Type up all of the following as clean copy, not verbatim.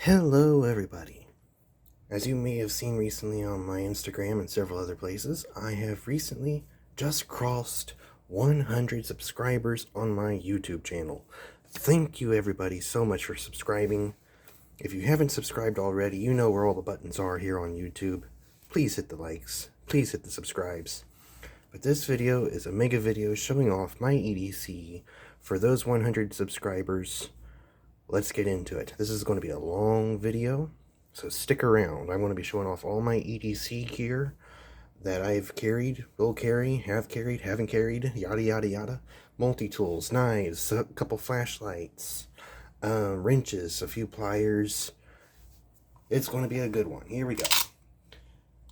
Hello everybody. As you may have seen recently on my Instagram and several other places, I have recently just crossed 100 subscribers on my YouTube channel. Thank you everybody so much for subscribing. If you haven't subscribed already, you know where all the buttons are here on YouTube. Please hit the likes, please hit the subscribes. But this video is a mega video showing off my EDC for those 100 subscribers. Let's get into it. This is going to be a long video, so stick around. I'm going to be showing off all my EDC gear that I've carried, will carry, have carried, haven't carried, yada yada yada. Multi-tools, knives, a couple flashlights, wrenches, a few pliers. It's going to be a good one. Here we go.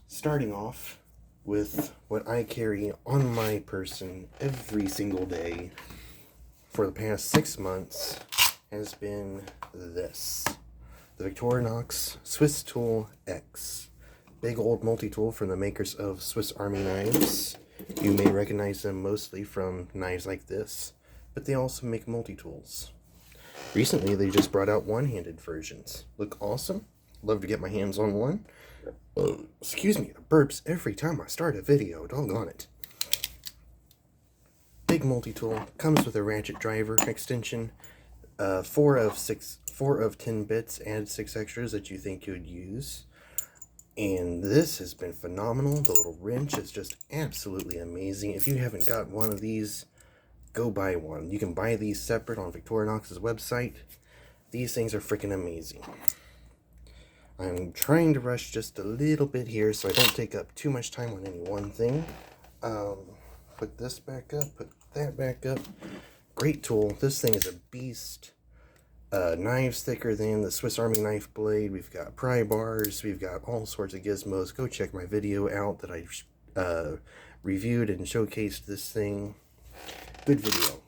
Starting off with what I carry on my person every single day for the past 6 months. Has been this. The Victorinox Swiss Tool X. Big old multi-tool from the makers of Swiss Army knives. You may recognize them mostly from knives like this, but they also make multi-tools. Recently, they just brought out one-handed versions. Look awesome. Love to get my hands on one. Excuse me, the burps every time I start a video. Doggone it. Big multi-tool. Comes with a ratchet driver extension. 4 of 10 bits, add 6 extras that you think you would use. And this has been phenomenal. The little wrench is just absolutely amazing. If you haven't got one of these, go buy one. You can buy these separate on Victorinox's website. These things are freaking amazing. I'm trying to rush just a little bit here so I don't take up too much time on any one thing. Put this back up, put that back up. Great tool. This thing is a beast. Knives thicker than the Swiss Army knife blade. We've got pry bars. We've got all sorts of gizmos. Go check my video out that I reviewed and showcased this thing. Good video.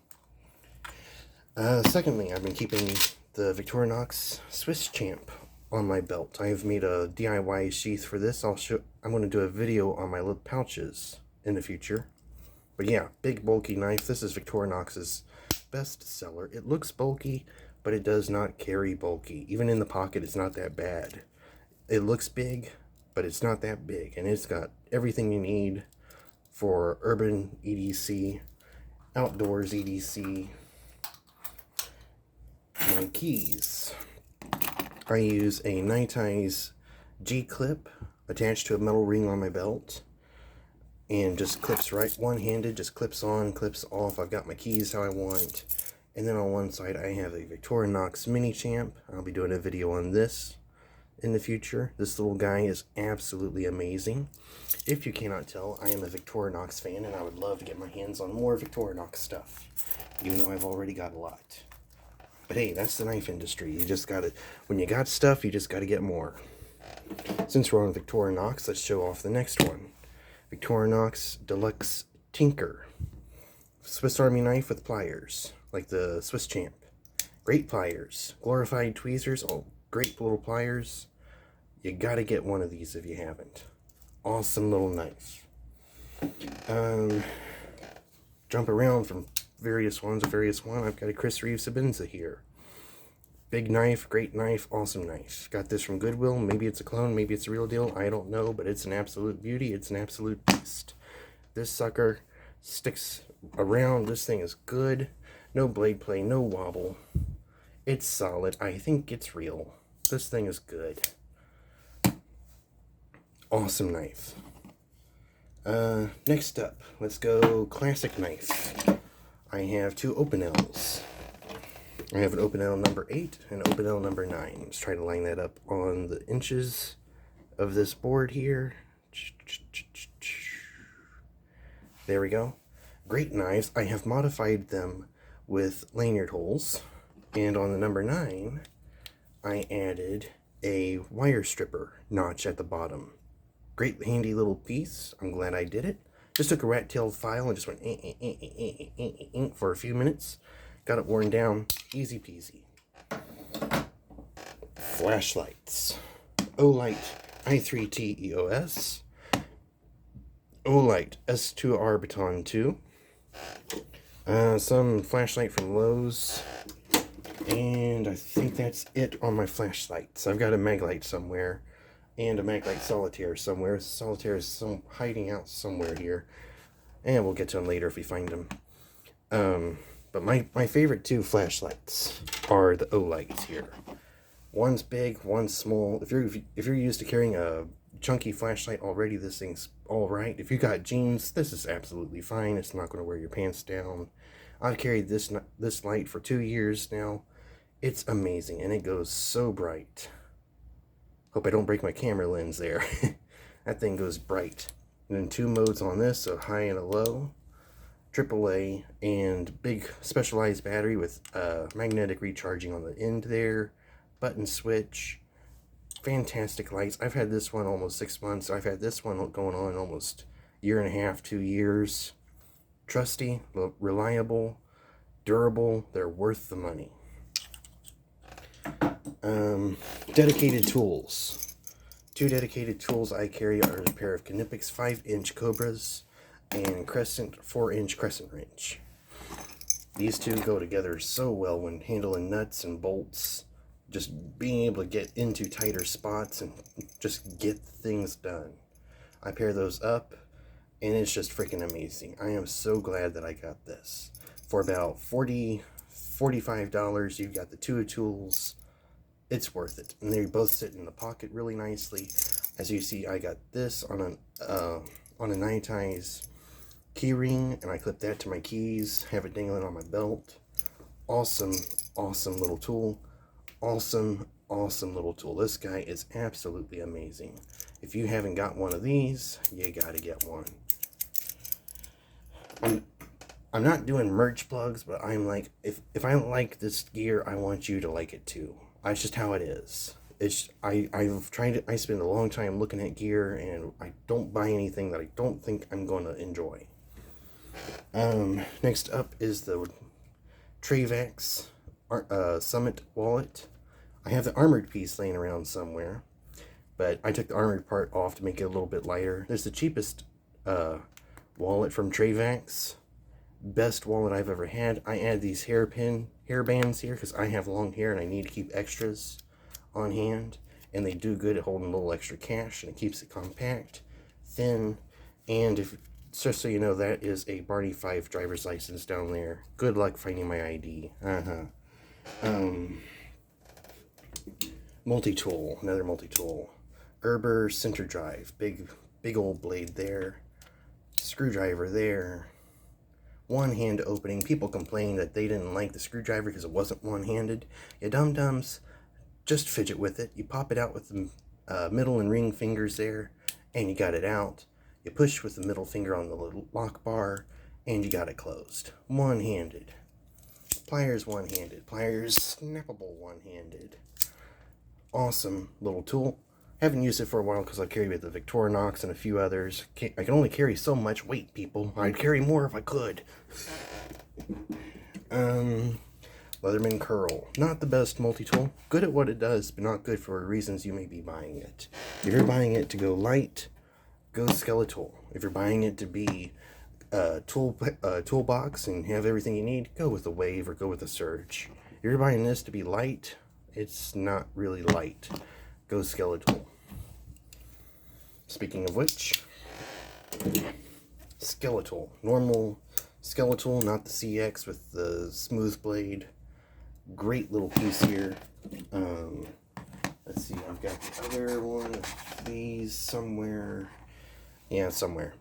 Secondly, I've been keeping the Victorinox Swiss Champ on my belt. I have made a DIY sheath for this. I'm going to do a video on my little pouches in the future. But yeah, big bulky knife. This is Victorinox's best seller. It looks bulky, but it does not carry bulky. Even in the pocket, it's not that bad. It looks big, but it's not that big. And it's got everything you need for urban EDC, outdoors EDC. My keys. I use a Night Eyes G-clip attached to a metal ring on my belt. And just clips right, one-handed, just clips on, clips off. I've got my keys how I want. And then on one side, I have a Victorinox Mini Champ. I'll be doing a video on this in the future. This little guy is absolutely amazing. If you cannot tell, I am a Victorinox fan, and I would love to get my hands on more Victorinox stuff, even though I've already got a lot. But hey, that's the knife industry. You just gotta, when you got stuff, you just gotta get more. Since we're on Victorinox, let's show off the next one. Victorinox Deluxe Tinker. Swiss Army knife with pliers, like the Swiss Champ. Great pliers. Glorified tweezers. Oh, great little pliers. You gotta get one of these if you haven't. Awesome little knife. Jump around from various ones to various one. I've got a Chris Reeve Sabenza here. Big knife, great knife, awesome knife. Got this from Goodwill. Maybe it's a clone, maybe it's a real deal. I don't know, but it's an absolute beauty. It's an absolute beast. This sucker sticks around. This thing is good. No blade play, no wobble. It's solid. I think it's real. This thing is good. Awesome knife. Next up, let's go classic knife. I have 2 Open L's. I have an Open L number 8 and Open L number 9. Let's try to line that up on the inches of this board here. There we go. Great knives. I have modified them with lanyard holes. And on the number 9, I added a wire stripper notch at the bottom. Great handy little piece. I'm glad I did it. Just took a rat-tailed file and just went for a few minutes. Got it worn down, easy peasy. Flashlights. Olight i3T EOS. Olight S2R Baton 2. Some flashlight from Lowe's. And I think that's it on my flashlights. I've got a mag light somewhere and a mag light solitaire somewhere. Solitaire is hiding out somewhere here. And we'll get to them later if we find them. But my favorite two flashlights are the O-lights here. One's big, one's small. If you're used to carrying a chunky flashlight already, this thing's alright. If you got jeans, this is absolutely fine. It's not going to wear your pants down. I've carried this light for 2 years now. It's amazing, and it goes so bright. Hope I don't break my camera lens there. That thing goes bright. And then 2 modes on this, so high and a low. AAA, and big specialized battery with magnetic recharging on the end there. Button switch. Fantastic lights. I've had this one almost 6 months. I've had this one going on almost 1.5 to 2 years. Trusty, reliable, durable. They're worth the money. Dedicated tools. 2 dedicated tools I carry are a pair of Knipex 5-inch Cobras and Crescent 4-inch crescent wrench. These two go together so well when handling nuts and bolts. Just being able to get into tighter spots and just get things done. I pair those up and it's just freaking amazing. I am so glad that I got this. For about $45, you've got the 2 tools. It's worth it. And they both sit in the pocket really nicely. As you see, I got this on a Nine-Ties key ring, and I clip that to my keys, have it dangling on my belt. Awesome, awesome little tool. Awesome, awesome little tool. This guy is absolutely amazing. If you haven't got one of these, you gotta get one. I'm not doing merch plugs, but I'm like, if I like this gear, I want you to like it too. That's just how it is. I spend a long time looking at gear, and I don't buy anything that I don't think I'm going to enjoy. Next up is the Travex Summit wallet. I have the armored piece laying around somewhere, but I took the armored part off to make it a little bit lighter. This is the cheapest wallet from Travex. Best wallet I've ever had. I add these hair bands here because I have long hair and I need to keep extras on hand, and they do good at holding a little extra cash, and it keeps it compact, thin, and just so you know, that is a Barney Fife driver's license down there. Good luck finding my ID. Multi-tool, another multi-tool. Gerber center drive, big old blade there. Screwdriver there. One-hand opening. People complain that they didn't like the screwdriver because it wasn't one-handed. You dum-dums, just fidget with it. You pop it out with the middle and ring fingers there, and you got it out. You push with the middle finger on the little lock bar, and you got it closed. One-handed. Pliers one-handed. Pliers snappable one-handed. Awesome little tool. Haven't used it for a while because I carry with the Victorinox and a few others. I can only carry so much weight, people. I'd carry more if I could. Leatherman Curl. Not the best multi-tool. Good at what it does, but not good for reasons you may be buying it. If you're buying it to go light, go Skeletal. If you're buying it to be a toolbox and have everything you need, go with the Wave or go with the Surge. If you're buying this to be light, it's not really light. Go Skeletal. Speaking of which, Skeletal. Normal Skeletal, not the CX with the smooth blade. Great little piece here. Let's see, I've got the other one of these somewhere. Yeah, somewhere.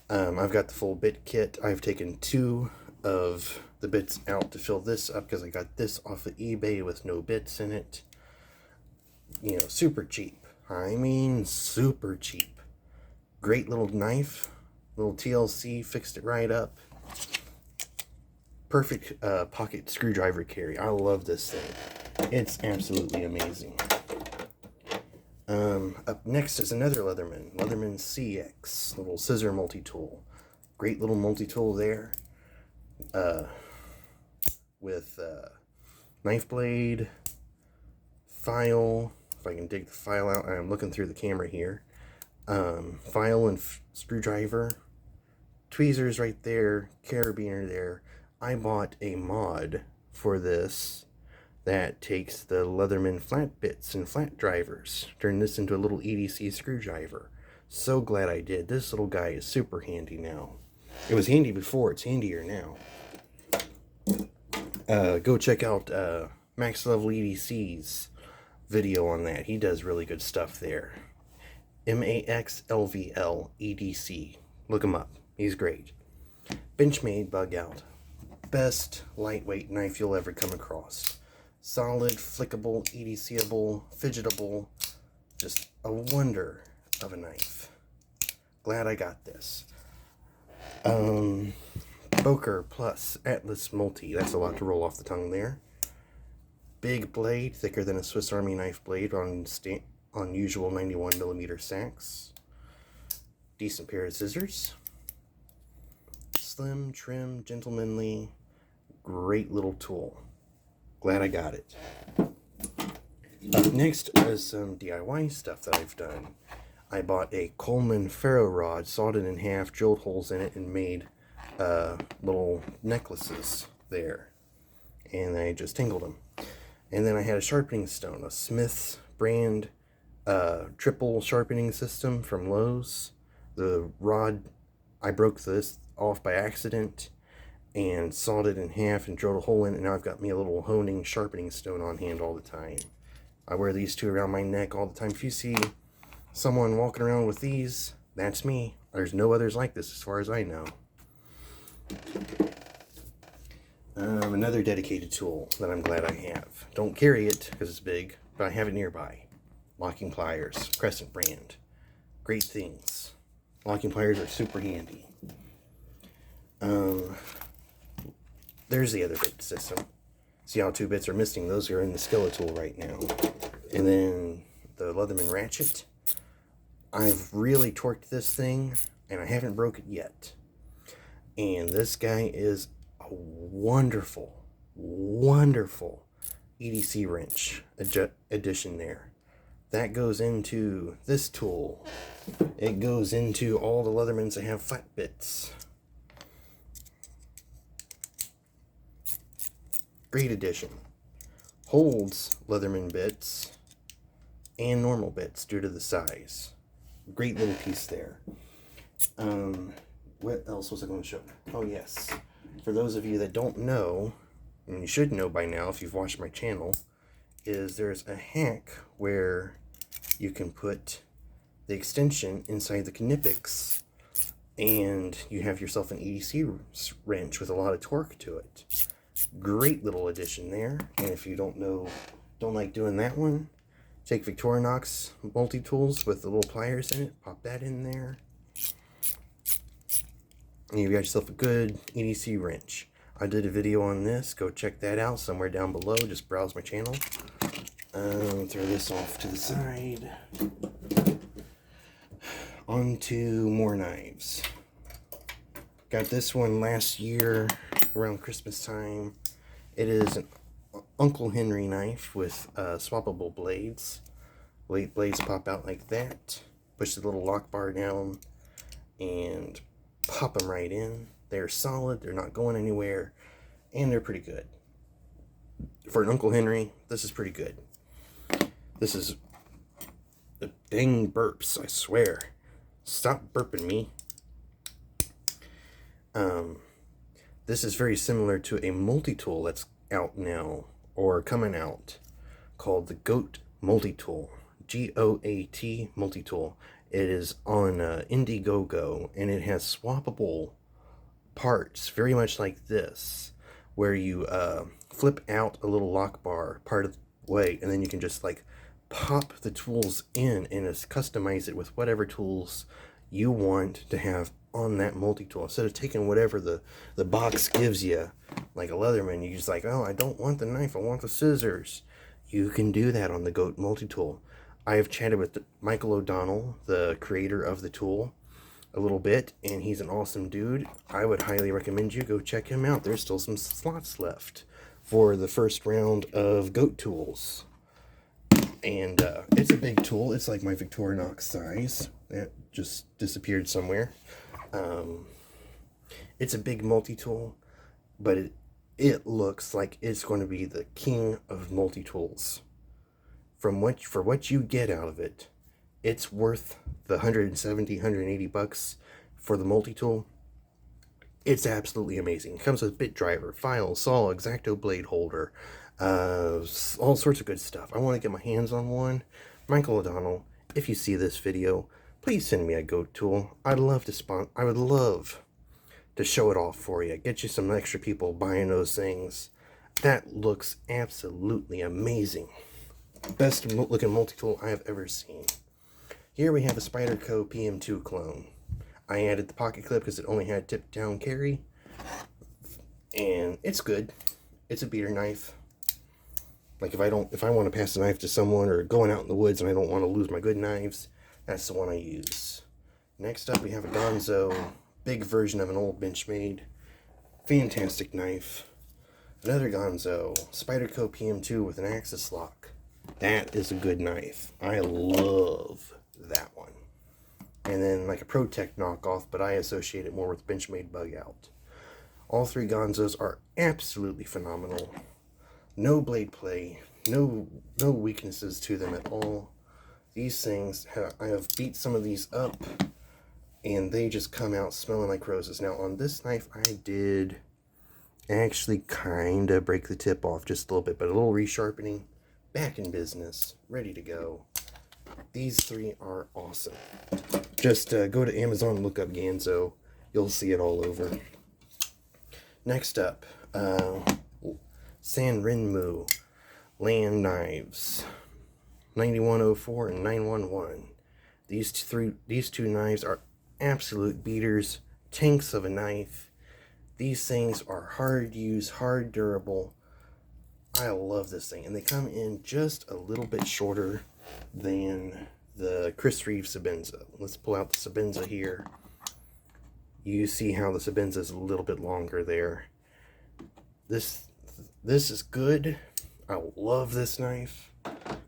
I've got the full bit kit. I've taken 2 of the bits out to fill this up because I got this off of eBay with no bits in it. You know, super cheap. I mean, super cheap. Great little knife. Little TLC, fixed it right up. Perfect pocket screwdriver carry. I love this thing. It's absolutely amazing. Up next is another Leatherman CX, little scissor multi-tool. Great little multi-tool there. With knife blade, file. If I can dig the file out, I'm looking through the camera here. File and screwdriver. Tweezers right there. Carabiner there. I bought a mod for this that takes the Leatherman flat bits and flat drivers. Turn this into a little EDC screwdriver. So glad I did. This little guy is super handy now. It was handy before, it's handier now. Go check out Max Level EDC's video on that. He does really good stuff there. MAXLVL EDC. Look him up. He's great. Benchmade Bug Out. Best lightweight knife you'll ever come across. Solid, flickable, EDCable, fidgetable. Just a wonder of a knife. Glad I got this. Boker Plus Atlas Multi. That's a lot to roll off the tongue there. Big blade, thicker than a Swiss Army knife blade on usual 91mm sacks. Decent pair of scissors. Slim, trim, gentlemanly, great little tool. Glad I got it. Up next is some DIY stuff that I've done. I bought a Coleman ferro rod, sawed it in half, drilled holes in it, and made little necklaces there. And I just tingled them. And then I had a sharpening stone, a Smith's brand triple sharpening system from Lowe's. The rod, I broke this off by accident and sawed it in half and drilled a hole in it, and now I've got me a little honing sharpening stone on hand all the time. I wear these two around my neck all the time. If you see someone walking around with these, that's me. There's no others like this as far as I know. Another dedicated tool that I'm glad I have. Don't carry it because it's big, but I have it nearby. Locking pliers, Crescent brand. Great things. Locking pliers are super handy. There's the other bit system. See how 2 bits are missing? Those are in the skeletal right now. And then the Leatherman Ratchet. I've really torqued this thing, and I haven't broke it yet. And this guy is a wonderful, wonderful EDC wrench addition there. That goes into this tool. It goes into all the Leathermans that have flat bits. Great addition. Holds Leatherman bits and normal bits due to the size. Great little piece there. What else was I going to show? Oh yes. For those of you that don't know, and you should know by now if you've watched my channel, is there's a hack where you can put the extension inside the Knipex and you have yourself an EDC wrench with a lot of torque to it. Great little addition there. And if you don't like doing that one, take Victorinox multi-tools with the little pliers in it, pop that in there, and you've got yourself a good EDC wrench. I did a video on this. Go check that out somewhere down below. Just browse my channel. Throw this off to the side. On to more knives. Got this one last year around Christmas time. It is an Uncle Henry knife with swappable blades. Blades pop out like that. Push the little lock bar down and pop them right in. They're solid, they're not going anywhere, and they're pretty good. For an Uncle Henry, this is pretty good. This is the dang burps, I swear. Stop burping me. This is very similar to a multi-tool that's out now, or coming out, called the GOAT multi-tool. GOAT multi-tool. It is on Indiegogo, and it has swappable parts, very much like this, where you flip out a little lock bar part of the way, and then you can just like pop the tools in and just customize it with whatever tools you want to have on that multi-tool. Instead of taking whatever the box gives you, like a Leatherman, you just like, oh, I don't want the knife, I want the scissors. You can do that on the GOAT multi-tool. I have chatted with Michael O'Donnell, the creator of the tool, a little bit, and he's an awesome dude. I would highly recommend you go check him out. There's still some slots left for the first round of GOAT tools. And it's a big tool. It's like my Victorinox size. It just disappeared somewhere. It's a big multi-tool, but it looks like it's going to be the king of multi-tools. For what you get out of it, it's worth the 170, 180 bucks for the multi-tool. It's absolutely amazing. It comes with bit driver, file, saw, X-Acto blade holder, all sorts of good stuff. I want to get my hands on one. Michael O'Donnell, if you see this video, please send me a goat tool. I would love to show it off for you. Get you some extra people buying those things. That looks absolutely amazing. Best looking multi-tool I have ever seen. Here we have a Spyderco PM2 clone. I added the pocket clip because it only had tip down carry. And it's good. It's a beater knife. Like if I want to pass a knife to someone or going out in the woods and I don't want to lose my good knives, that's the one I use. Next up we have a Gonzo, big version of an old Benchmade. Fantastic knife. Another Gonzo, Spyderco PM2 with an axis lock. That is a good knife. I love that one. And then like a ProTech knockoff, but I associate it more with Benchmade Bug Out. All three Gonzos are absolutely phenomenal. No blade play, no weaknesses to them at all. These things, I have beat some of these up, and they just come out smelling like roses. Now on this knife, I did actually kind of break the tip off just a little bit, but a little resharpening, back in business, ready to go. These three are awesome. Just go to Amazon and look up Gonzo. You'll see it all over. Next up, Sanrenmu land knives, 9104 and 911. These two knives are absolute beaters, tanks of a knife. These things are hard to use, hard durable. I love this thing, and they come in just a little bit shorter than the Chris Reeve Sabenza. Let's pull out the Sabenza here. You see how the Sabenza is a little bit longer there. This is good. I love this knife,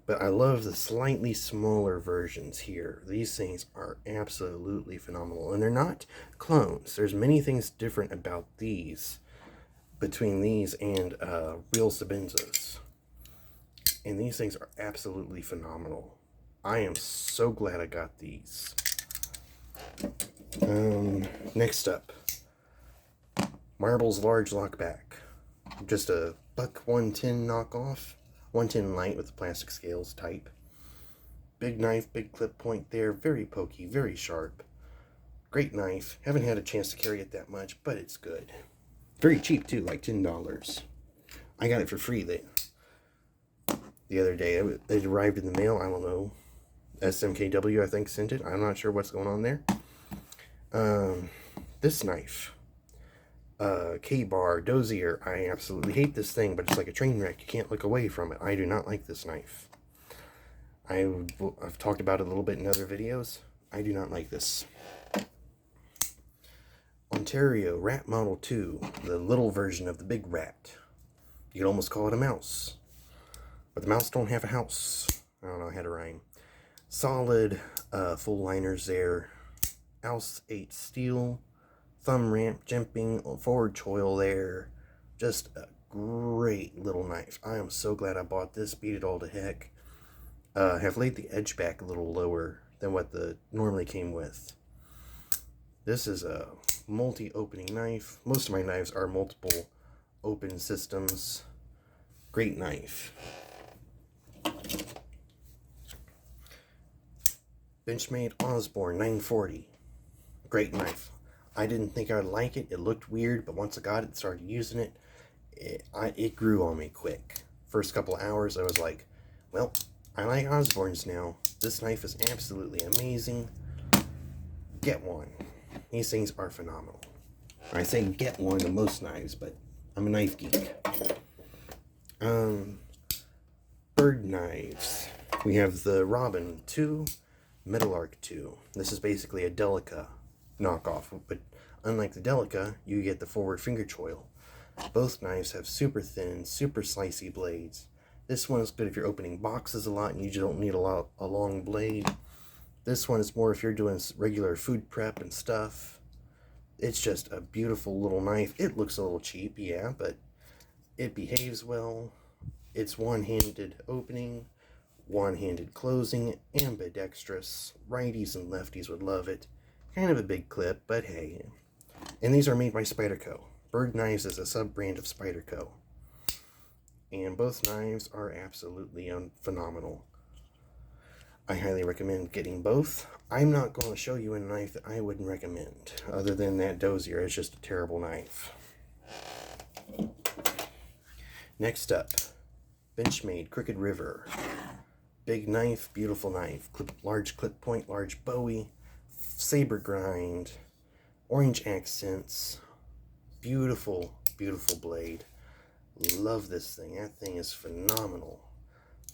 but I love the slightly smaller versions here. These things are absolutely phenomenal, and they're not clones. There's many things different about these, between these and real Sabenzas. And these things are absolutely phenomenal. I am so glad I got these. Next up, Marble's large lockback. Just a buck 110 knockoff. 110 light with the plastic scales type. Big knife, big clip point there. Very pokey, very sharp. Great knife. Haven't had a chance to carry it that much, but it's good. Very cheap too, like $10. I got it for free the other day. It arrived in the mail. I don't know. SMKW, I think, sent it. I'm not sure what's going on there. This knife. K-bar, Dozier. I absolutely hate this thing, but it's like a train wreck. You can't look away from it. I do not like this knife. I've talked about it a little bit in other videos. I do not like this. Ontario Rat Model 2, the little version of the big rat. You could almost call it a mouse. But the mouse don't have a house. I don't know how to rhyme. Solid full liners there. House 8 steel. Thumb ramp, jimping, forward choil there. Just a great little knife. I am so glad I bought this. Beat it all to heck. Have laid the edge back a little lower than what the normally came with. This is a multi-opening knife. Most of my knives are multiple open systems. Great knife. Benchmade Osborne 940. Great knife. I didn't think I'd like it. It looked weird, but once I got it, started using it, it grew on me quick. First couple of hours, I was like, well, I like Osbornes now. This knife is absolutely amazing. Get one. These things are phenomenal. I say get one to most knives, but I'm a knife geek. Bird knives. We have the Robin 2, Metal 2. This is basically a Delica knockoff, but unlike the Delica, you get the forward finger choil. Both knives have super thin, super slicey blades. This one is good if you're opening boxes a lot and you don't need a long blade. This one is more if you're doing regular food prep and stuff. It's just a beautiful little knife. It looks a little cheap, yeah, but It behaves well. It's one-handed opening, one-handed closing, ambidextrous. Righties and lefties would love it. Kind of a big clip, but hey. And these are made by Spyderco. Bird Knives is a sub-brand of Spyderco. And both knives are absolutely phenomenal. I highly recommend getting both. I'm not going to show you a knife that I wouldn't recommend. Other than that Dozier, it's just a terrible knife. Next up, Benchmade Crooked River. Big knife, beautiful knife. Large clip point, large bowie, saber grind, orange accents. Beautiful, beautiful blade. Love this thing. That thing is phenomenal.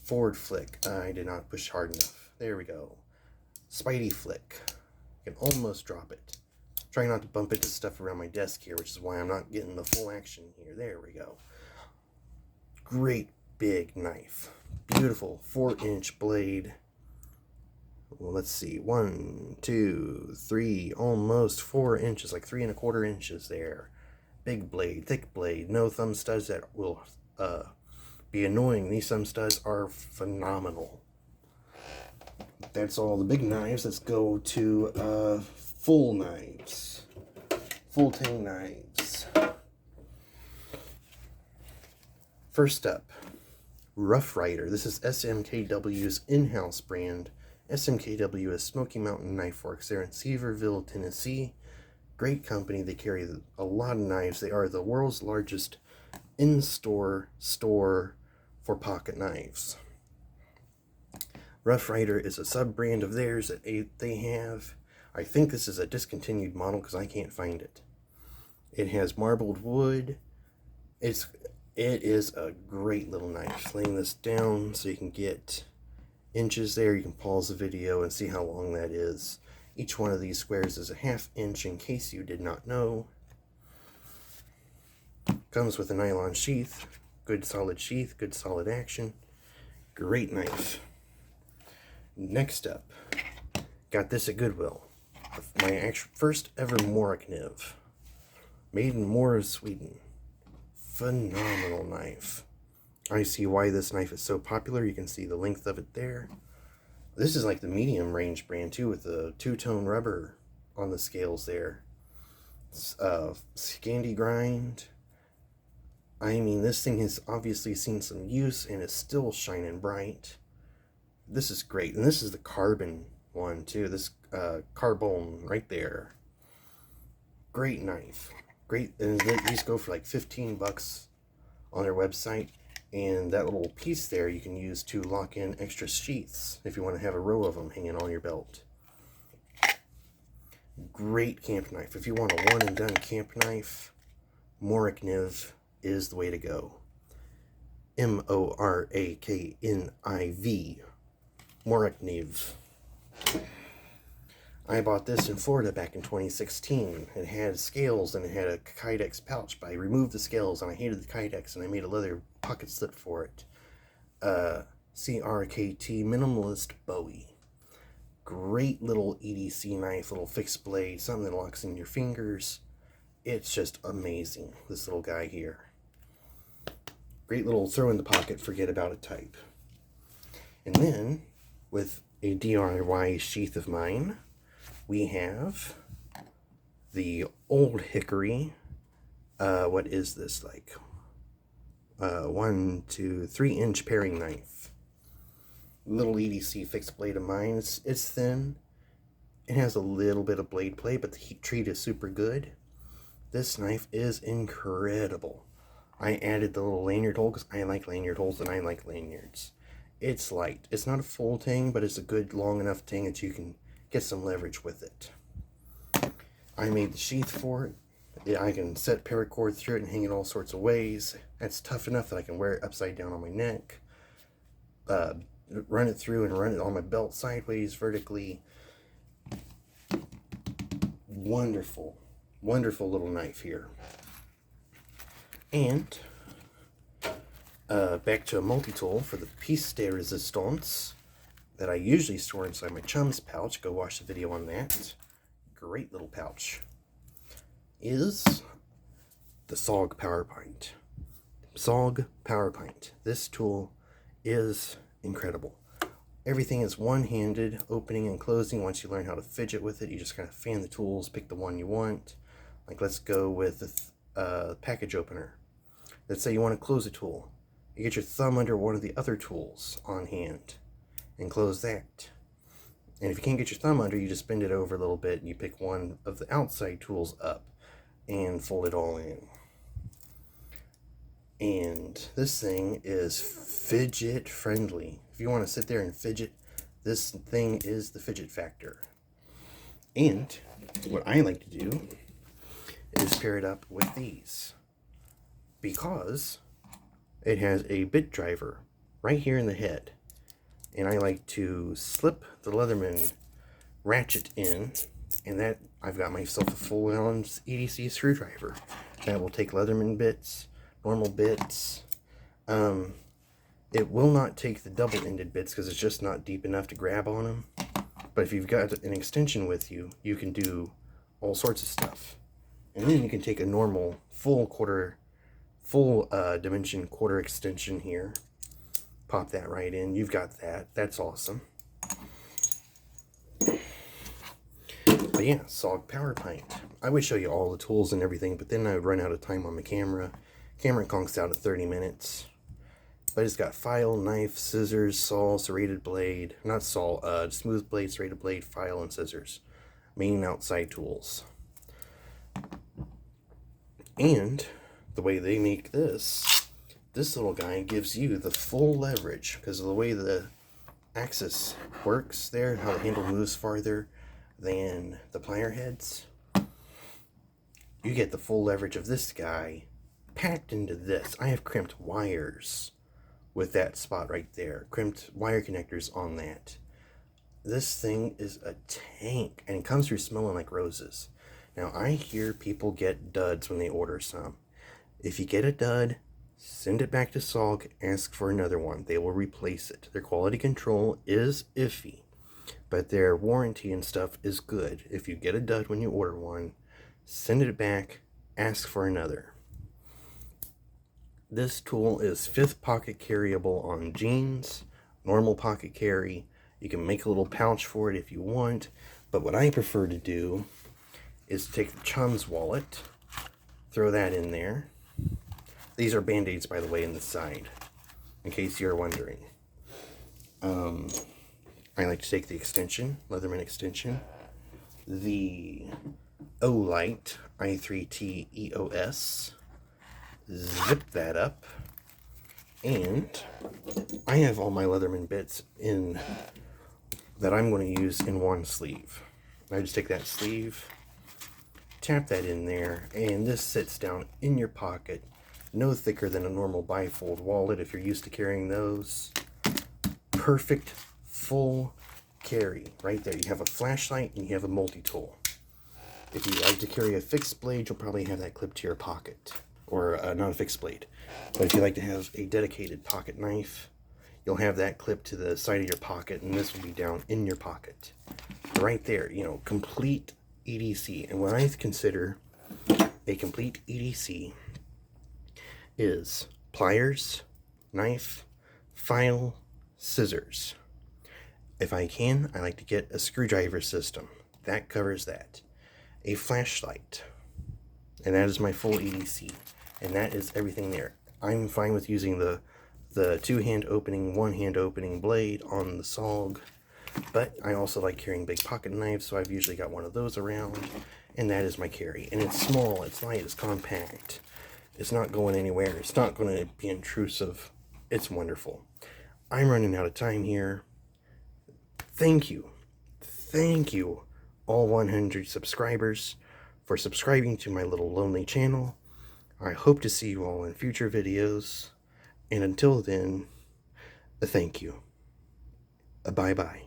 Forward flick. I did not push hard enough. There we go. Spidey flick. I can almost drop it. Trying not to bump into stuff around my desk here, which is why I'm not getting the full action here. There we go. Great big knife. Beautiful 4-inch blade. Well, let's see. 1, 2, 3, almost 4 inches, like 3 1/4 inches there. Big blade, thick blade. No thumb studs that will be annoying. These thumb studs are phenomenal. That's all the big knives. Let's go to full knives. Full tang knives. First up, Rough Rider. This is SMKW's in-house brand. SMKW is Smoky Mountain Knife Works. They're in Sevierville, Tennessee. Great company. They carry a lot of knives. They are the world's largest in-store store for pocket knives. Rough Rider is a sub-brand of theirs that they have. I think this is a discontinued model because I can't find it. It has marbled wood. It is a great little knife. Laying this down so you can get inches there. You can pause the video and see how long that is. Each one of these squares is a 1/2 inch in case you did not know. Comes with a nylon sheath. Good solid sheath, good solid action. Great knife. Next up, got this at Goodwill. My first ever Morik Kniv. Made in Mora, Sweden. Phenomenal knife. I see why this knife is so popular. You can see the length of it there. This is like the medium range brand too, with the two-tone rubber on the scales there. Scandi grind. I mean, this thing has obviously seen some use and is still shining bright. This is great. And this is the carbon one too. This carbone right there. Great knife. Great. And these go for like 15 bucks on their website. And that little piece there you can use to lock in extra sheaths if you want to have a row of them hanging on your belt. Great camp knife. If you want a one and done camp knife, Morik Kniv is the way to go. Morakniv. Morik Kniv. I bought this in Florida back in 2016. It had scales and it had a Kydex pouch, but I removed the scales and I hated the Kydex and I made a leather pocket slip for it. CRKT Minimalist Bowie. Great little EDC knife, little fixed blade, something that locks in your fingers. It's just amazing, this little guy here. Great little throw in the pocket, forget about it type. And then, with a DIY sheath of mine, we have the Old Hickory, what is this, like 1, 2, 3-inch paring knife. Little EDC fixed blade of mine. It's thin. It has a little bit of blade play, but the heat treat is super good. This knife is incredible. I added the little lanyard hole because I like lanyard holes and I like lanyards. It's light. It's not a full tang, but it's a good long enough tang that you can get some leverage with it. I made the sheath for it. I can set paracord through it and hang it all sorts of ways. That's tough enough that I can wear it upside down on my neck. Run it through and run it on my belt sideways, vertically. Wonderful, wonderful little knife here. And back to a multi-tool for the piece de resistance that I usually store inside my chum's pouch. Go watch the video on that. Great little pouch. Is the SOG powerpint. SOG powerpint. This tool is incredible. Everything is one-handed, opening and closing. Once you learn how to fidget with it, you just kind of fan the tools, pick the one you want. Like, let's go with the package opener. Let's say you want to close a tool. You get your thumb under one of the other tools on hand and close that. And if you can't get your thumb under, you just bend it over a little bit and you pick one of the outside tools up and fold it all in. And this thing is fidget friendly. If you want to sit there and fidget, this thing is the fidget factor. And what I like to do is pair it up with these, because it has a bit driver right here in the head. And I like to slip the Leatherman Ratchet in, and that I've got myself a full-on EDC screwdriver that will take Leatherman bits, normal bits. It will not take the double-ended bits because it's just not deep enough to grab on them. But if you've got an extension with you, you can do all sorts of stuff. And then you can take a normal full dimension quarter extension here. Pop that right in. You've got that. That's awesome. But yeah, SOG powerpint. I would show you all the tools and everything, but then I would run out of time on my camera. Camera conks out at 30 minutes. But it's got file, knife, scissors, saw, serrated blade. Not saw, smooth blade, serrated blade, file, and scissors. Main outside tools. And the way they make this little guy gives you the full leverage because of the way the axis works there, how the handle moves farther than the plier heads. You get the full leverage of this guy packed into this. I have crimped wires with that spot right there. Crimped wire connectors on that. This thing is a tank, and it comes through smelling like roses. Now, I hear people get duds when they order some. If you get a dud, send it back to SOG, ask for another one. They will replace it. Their quality control is iffy, but their warranty and stuff is good. If you get a dud when you order one, send it back, ask for another. This tool is 5th pocket carryable on jeans, normal pocket carry. You can make a little pouch for it if you want, but what I prefer to do is take the chum's wallet, throw that in there. These are Band-Aids, by the way, in the side, in case you're wondering. I like to take the extension, Leatherman extension, the Olight i3T EOS, zip that up, and I have all my Leatherman bits in that I'm going to use in one sleeve. I just take that sleeve, tap that in there, and this sits down in your pocket, no thicker than a normal bifold wallet if you're used to carrying those. Perfect full carry right there. You have a flashlight and you have a multi-tool. If you like to carry a fixed blade, you'll probably have that clipped to your pocket, or not a fixed blade, but if you like to have a dedicated pocket knife, you'll have that clipped to the side of your pocket, and this will be down in your pocket right there. You know, complete EDC. And what I consider a complete EDC is pliers, knife, file, scissors. If I can, I like to get a screwdriver system. That covers that. A flashlight. And that is my full EDC. And that is everything there. I'm fine with using the two-hand opening, one-hand opening blade on the SOG. But I also like carrying big pocket knives, so I've usually got one of those around. And that is my carry. And it's small, it's light, it's compact. It's not going anywhere. It's not going to be intrusive. It's wonderful. I'm running out of time here. Thank you. Thank you, all 100 subscribers, for subscribing to my little lonely channel. I hope to see you all in future videos. And until then, thank you. Bye-bye.